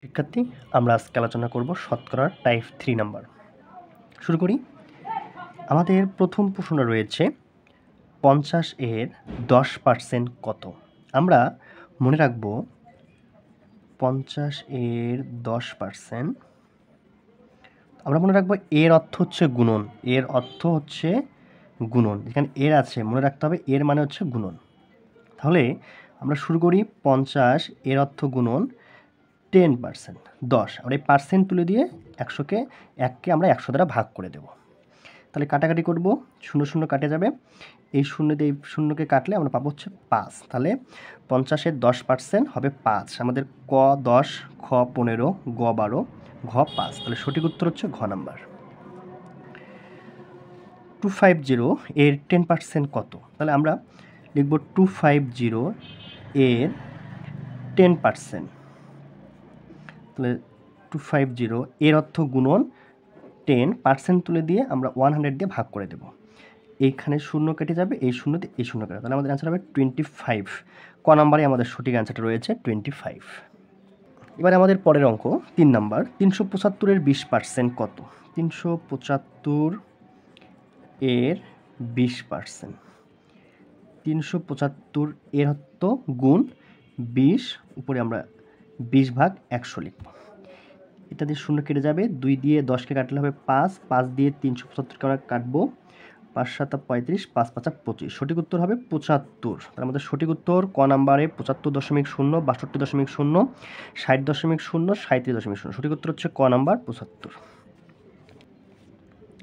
শিক্ষার্থী, আমরা আজকে আলোচনা করব শতকরার টাইপ 3 নাম্বার। শুরু করি। আমাদের প্রথম প্রশ্ন রয়েছে 50 এর 10% কত? আমরা মনে রাখব 50 এর 10% আমরা মনে রাখবো এর অর্থ হচ্ছে গুণন। এর অর্থ হচ্ছে গুণন। এখানে এর আছে, মনে রাখতে হবে এর মানে হচ্ছে গুণন। তাহলে আমরা শুরু করি 50 এর অর্থ গুণন 10%, 10। আমরা এই পার্সেন্ট তুলে দিয়ে 100কে আমরা 100 দ্বারা ভাগ করে দেব। তাহলে কাটাকাটি করব, 0 0 কাটে যাবে। এই 0 দিয়ে এই 0কে কাটলে আমরা পাবো হচ্ছে 5। তাহলে 50 এর 10% হবে 5। আমাদের ক 10, খ 15, গ 12, ঘ 5। তাহলে সঠিক উত্তর হচ্ছে ঘ নাম্বার। 250 এর 10% কত? তাহলে আমরা লিখব 250 এর 10%। তাহলে 250 এর অর্থ গুণন 10% তুলে দিয়ে আমরা 100 দিয়ে ভাগ করে দেব। এইখানে 0 কেটে যাবে, এই 0 দিয়ে এই 0 কেটে, তাহলে আমাদের অ্যান্সার হবে 25। ক নাম্বারে আমাদের সঠিক অ্যান্সারটা রয়েছে 25। এবারে আমাদের পরের অঙ্ক 3 নাম্বার। 375 এর 20% কত? 375 এর 20%। 375 এর অর্থ গুণ 20, উপরে আমরা 20 ভাগ 100 লিখব। এটা দিয়ে 0 কেটে যাবে, 2 দিয়ে 10কে কাটলে হবে 5, 5 দিয়ে 375কে আমরা কাটবো, 5 7 35, 5 5 25। সঠিক উত্তর হবে 75। তার আমাদের সঠিক উত্তর ক নাম্বারে 75.0, 62.0, 60.0, 37.0। সঠিক উত্তর হচ্ছে ক নাম্বার 75।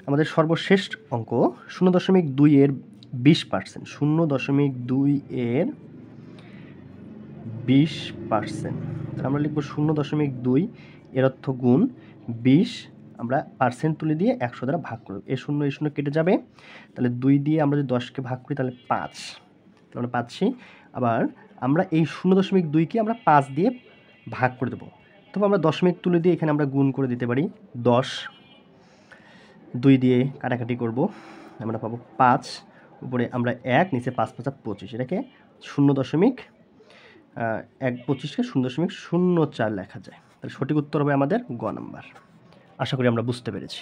আমাদের সর্বশেষ অঙ্ক 0.2 এর 20%। 0.2 এর 20%। তাহলে আমরা লিখব 0.2 এর অর্থ গুণ 20, আমরা পার্সেন্ট তুলে দিয়ে 100 দ্বারা ভাগ করব। এই 0 এই 0 কেটে যাবে, তাহলে 2 দিয়ে আমরা যদি 10কে ভাগ করি তাহলে 5, তাহলে আমরা পাচ্ছি। আবার আমরা এই 0.2কে আমরা 5 দিয়ে ভাগ করে দেবো। তবে আমরা দশমিক তুলে দিয়ে এখানে আমরা গুণ করে দিতে পারি 10। 2 দিয়ে কাটাকাটি করব, আমরা পাবো 5, উপরে আমরা 1, নিচে 5 5 25। এটাকে 0.25কে 0.04 লেখা যায়। তাহলে সঠিক উত্তর হবে আমাদের গ নাম্বার। আশা করি আমরা বুঝতে পেরেছি।